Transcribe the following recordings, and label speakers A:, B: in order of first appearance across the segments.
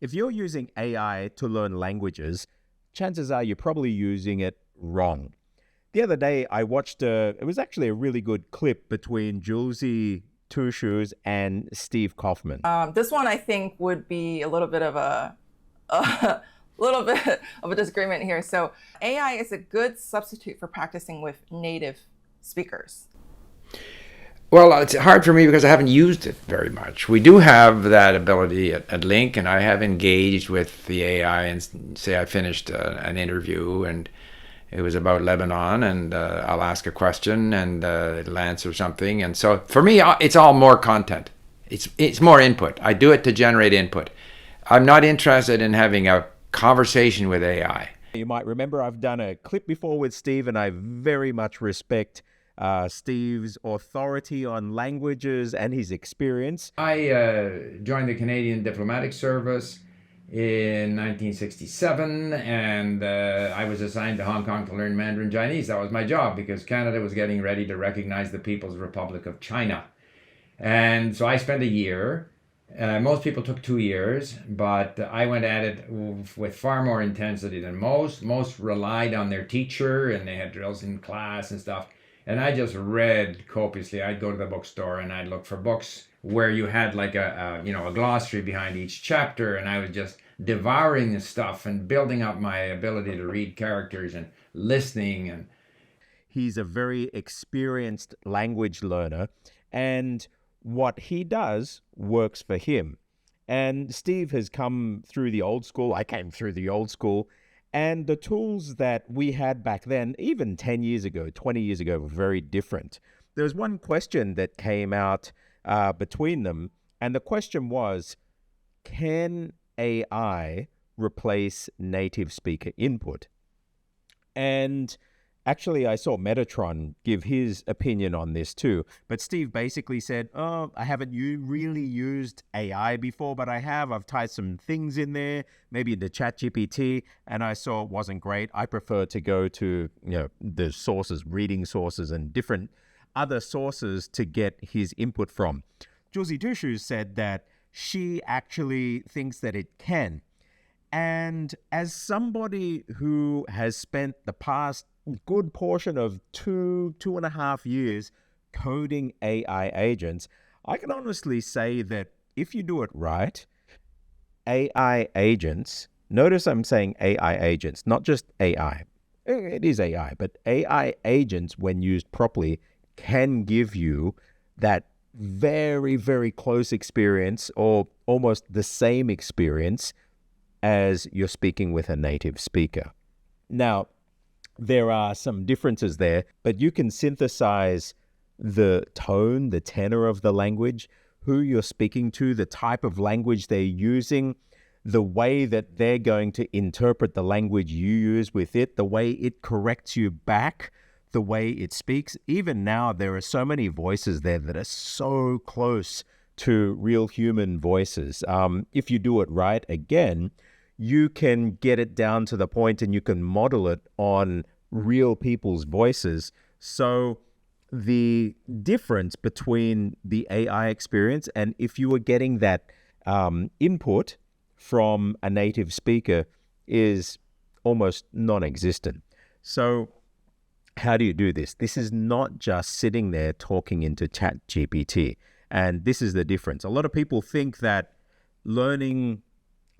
A: If you're using AI to learn languages, chances are you're probably using it wrong. The other day, I watched it was actually a really good clip between Julesy, Tutors, and Steve Kaufmann.
B: This one I think would be a little bit of a little bit of a disagreement here. So AI is a good substitute for practicing with native speakers.
C: Well, it's hard for me because I haven't used it very much. We do have that ability at Link, and I have engaged with the AI and say I finished an interview and it was about Lebanon, and I'll ask a question and it'll answer something. And so for me, it's all more content. It's more input. I do it to generate input. I'm not interested in having a conversation with AI.
A: You might remember I've done a clip before with Steve, and I very much respect Steve's authority on languages and his experience.
C: I joined the Canadian Diplomatic Service in 1967, and I was assigned to Hong Kong to learn Mandarin Chinese. That was my job because Canada was getting ready to recognize the People's Republic of China. And so I spent a year. Most people took 2 years, but I went at it with far more intensity than most. Most relied on their teacher, and they had drills in class and stuff. And I just read copiously. I'd go to the bookstore and I'd look for books where you had like a glossary behind each chapter, and I was just devouring the stuff and building up my ability to read characters and listening. And
A: he's a very experienced language learner, and what he does works for him. And Steve has come through the old school. I came through the old school. And the tools that we had back then, even 10 years ago, 20 years ago, were very different. There was one question that came out between them. And the question was, can AI replace native speaker input? And actually, I saw Metatron give his opinion on this too. But Steve basically said, oh, I haven't really used AI before, but I have. I've tied some things in there, maybe the ChatGPT, and I saw it wasn't great. I prefer to go to the sources, reading sources, and different other sources to get his input from. Julesy Dushu said that she actually thinks that it can. And as somebody who has spent the past good portion of 2.5 years coding AI agents, I can honestly say that if you do it right, AI agents, notice I'm saying AI agents, not just AI. It is AI, but AI agents, when used properly, can give you that very, very close experience or almost the same experience as you're speaking with a native speaker. Now, there are some differences there, but you can synthesize the tone, the tenor of the language, who you're speaking to, the type of language they're using, the way that they're going to interpret the language you use with it, the way it corrects you back, the way it speaks. Even now, there are so many voices there that are so close to real human voices. If you do it right, again, you can get it down to the point and you can model it on real people's voices. So the difference between the AI experience and if you were getting that input from a native speaker is almost non-existent. So how do you do this? This is not just sitting there talking into ChatGPT. And this is the difference. A lot of people think that learning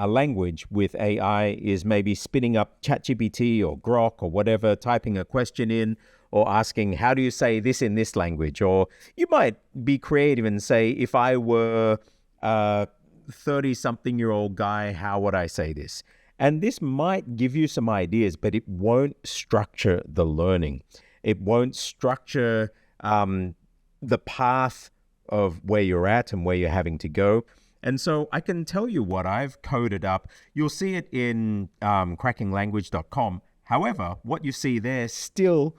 A: a language with AI is maybe spinning up ChatGPT or Grok or whatever, typing a question in or asking, how do you say this in this language? Or you might be creative and say, if I were a 30-something-year-old guy, how would I say this? And this might give you some ideas, but it won't structure the learning. It won't structure the path of where you're at and where you're having to go. And so I can tell you what I've coded up. You'll see it in crackinglanguage.com. However, what you see there, still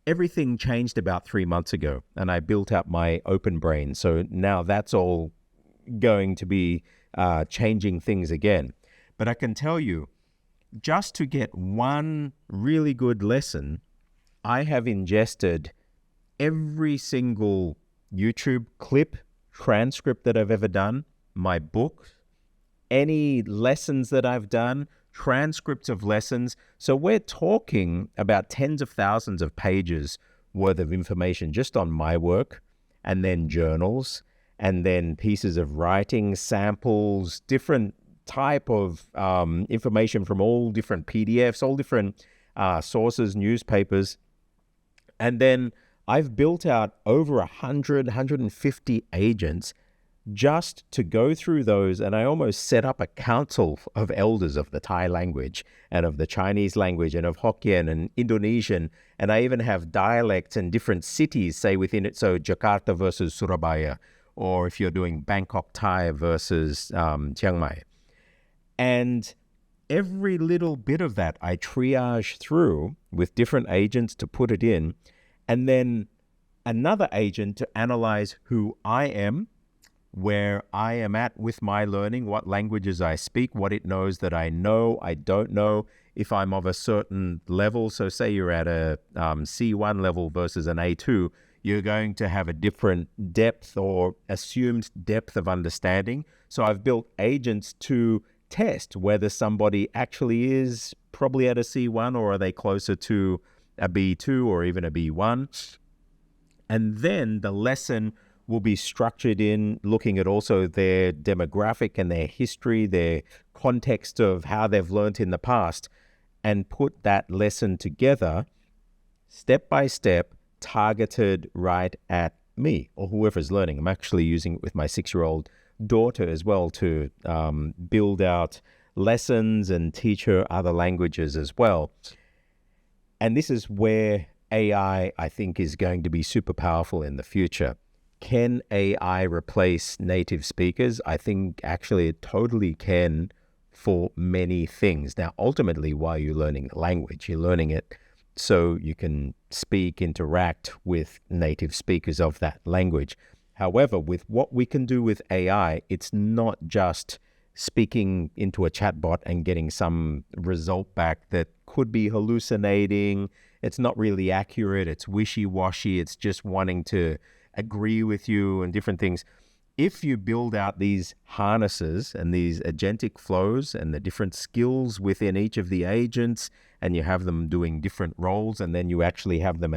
A: everything changed about 3 months ago, and I built up my open brain. So now that's all going to be changing things again. But I can tell you, just to get one really good lesson, I have ingested every single YouTube clip, transcript that I've ever done, my book, any lessons that I've done, transcripts of lessons. So we're talking about tens of thousands of pages worth of information just on my work, and then journals, and then pieces of writing, samples, different type of information from all different PDFs, all different sources, newspapers. And then I've built out over 150 agents just to go through those, and I almost set up a council of elders of the Thai language and of the Chinese language and of Hokkien and Indonesian, and I even have dialects and different cities, say, within it, so Jakarta versus Surabaya, or if you're doing Bangkok Thai versus Chiang Mai. And every little bit of that I triage through with different agents to put it in, and then another agent to analyze who I am, where I am at with my learning, what languages I speak, what it knows that I know, I don't know, if I'm of a certain level. So say you're at a C1 level versus an A2, you're going to have a different depth or assumed depth of understanding. So I've built agents to test whether somebody actually is probably at a C1, or are they closer to a B2 or even a B1. And then the lesson will be structured in looking at also their demographic and their history, their context of how they've learnt in the past, and put that lesson together step by step, targeted right at me or whoever's learning. I'm actually using it with my 6-year-old daughter as well to build out lessons and teach her other languages as well. And this is where AI, I think, is going to be super powerful in the future. Can AI replace native speakers? I think actually it totally can for many things. Now, ultimately, why are you learning the language? You're learning it so you can speak, interact with native speakers of that language. However, with what we can do with AI, it's not just speaking into a chatbot and getting some result back that could be hallucinating. It's not really accurate. It's wishy-washy. It's just wanting to agree with you and different things. If you build out these harnesses and these agentic flows and the different skills within each of the agents, and you have them doing different roles, and then you actually have them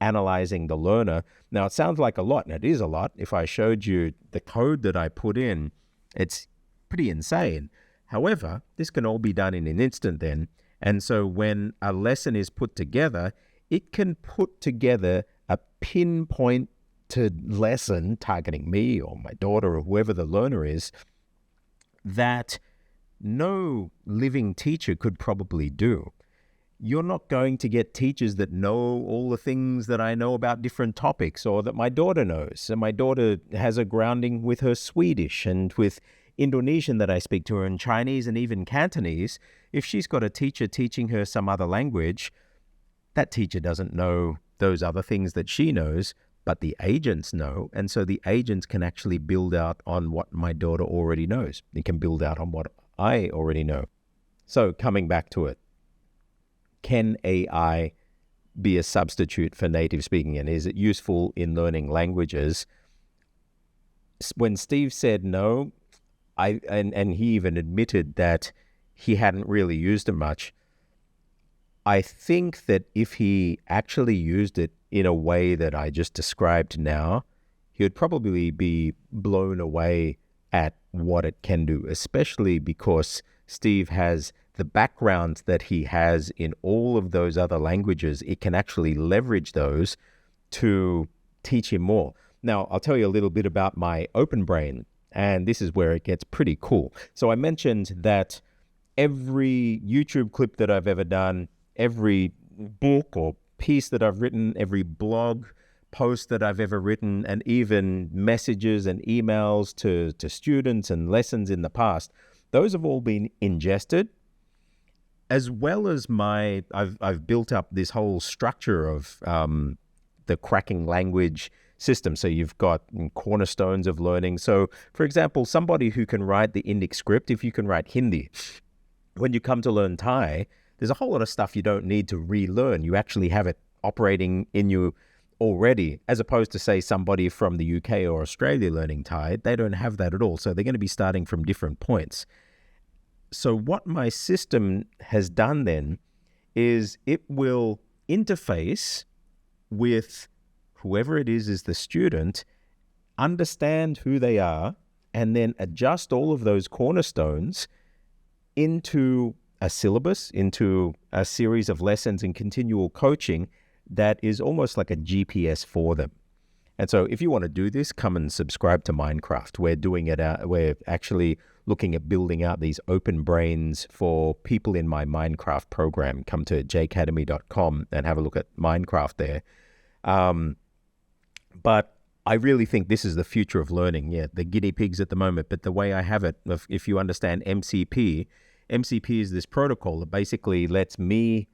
A: analyzing the learner. Now, it sounds like a lot, and it is a lot. If I showed you the code that I put in, it's pretty insane. However, this can all be done in an instant then. And so when a lesson is put together, it can put together a pinpoint to lesson targeting me or my daughter or whoever the learner is that no living teacher could probably do. You're not going to get teachers that know all the things that I know about different topics or that my daughter knows. And my daughter has a grounding with her Swedish and with Indonesian that I speak to her, and Chinese and even Cantonese. If she's got a teacher teaching her some other language, that teacher doesn't know those other things that she knows, but the agents know. And so the agents can actually build out on what my daughter already knows. It can build out on what I already know. So coming back to it, can AI be a substitute for native speaking? And is it useful in learning languages? When Steve said no, and he even admitted that he hadn't really used it much, I think that if he actually used it in a way that I just described now, he would probably be blown away at what it can do, especially because Steve has the background that he has in all of those other languages. It can actually leverage those to teach him more. Now, I'll tell you a little bit about my open brain, and this is where it gets pretty cool. So I mentioned that every YouTube clip that I've ever done, every book or piece that I've written, every blog post that I've ever written, and even messages and emails to students and lessons in the past, those have all been ingested, as well as I've built up this whole structure of the cracking language system. So you've got cornerstones of learning. So for example, somebody who can write the Indic script, if you can write Hindi, when you come to learn Thai, there's a whole lot of stuff you don't need to relearn. You actually have it operating in you already, as opposed to, say, somebody from the UK or Australia learning Thai. They don't have that at all. So they're going to be starting from different points. So what my system has done then is it will interface with whoever it is the student, understand who they are, and then adjust all of those cornerstones into a syllabus, into a series of lessons and continual coaching that is almost like a GPS for them. And so if you want to do this, come and subscribe to Minecraft. We're doing it out. We're actually looking at building out these open brains for people in my Minecraft program. Come to jacademy.com and have a look at Minecraft there. But I really think this is the future of learning. Yeah, the guinea pigs at the moment, but the way I have it, if you understand MCP is this protocol that basically lets me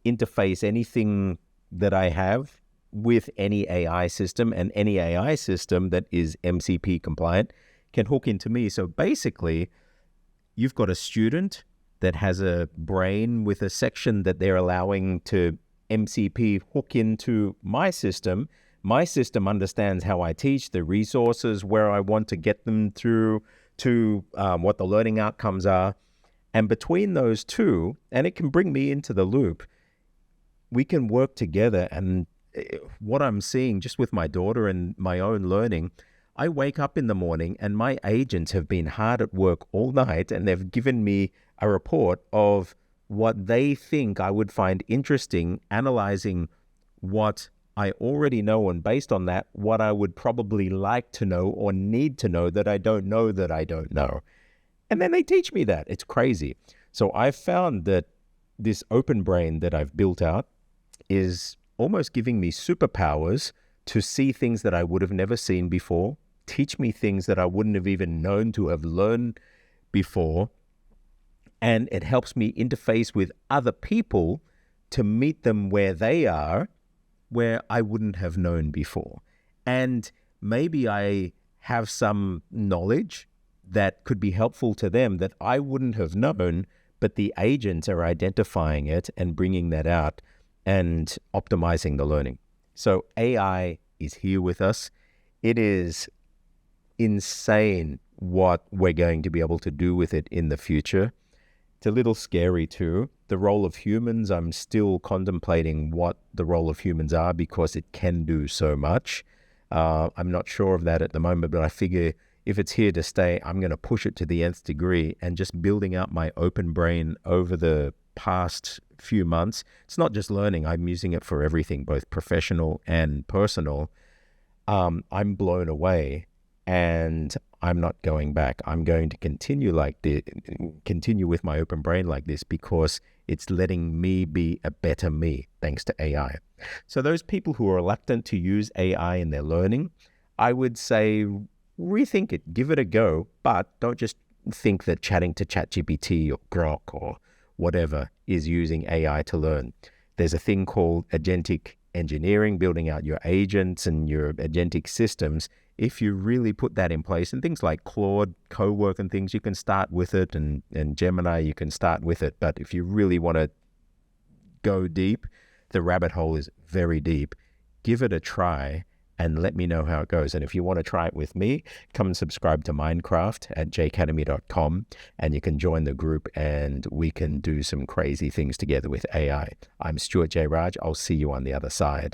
A: interface anything that I have with any AI system, and any AI system that is MCP compliant can hook into me. So basically, you've got a student that has a brain with a section that they're allowing to MCP hook into my system. My system understands how I teach, the resources, where I want to get them through to what the learning outcomes are. And between those two, and it can bring me into the loop, we can work together. And what I'm seeing just with my daughter and my own learning, I wake up in the morning and my agents have been hard at work all night, and they've given me a report of what they think I would find interesting, analyzing what I already know, and based on that, what I would probably like to know or need to know that I don't know that I don't know. And then they teach me that. It's crazy. So I've found that this open brain that I've built out is almost giving me superpowers to see things that I would have never seen before, teach me things that I wouldn't have even known to have learned before. And it helps me interface with other people to meet them where they are, where I wouldn't have known before. And maybe I have some knowledge that could be helpful to them that I wouldn't have known, but the agents are identifying it and bringing that out and optimizing the learning. So AI is here with us. It is insane what we're going to be able to do with it in the future. It's a little scary too. The role of humans, I'm still contemplating what the role of humans are because it can do so much. I'm not sure of that at the moment, but I figure if it's here to stay, I'm going to push it to the nth degree. And just building out my open brain over the past few months, it's not just learning, I'm using it for everything, both professional and personal. I'm blown away, and I'm not going back. I'm going to continue with my open brain like this because it's letting me be a better me thanks to AI. So those people who are reluctant to use AI in their learning, I would say rethink it, give it a go, but don't just think that chatting to ChatGPT or Grok or whatever is using AI to learn. There's a thing called agentic engineering, building out your agents and your agentic systems. If you really put that in place, and things like Claude, Cowork and things, you can start with it, and Gemini, you can start with it. But if you really want to go deep, the rabbit hole is very deep. Give it a try and let me know how it goes. And if you want to try it with me, come and subscribe to Minecraft at jacademy.com, and you can join the group and we can do some crazy things together with AI. I'm Stuart J. Raj. I'll see you on the other side.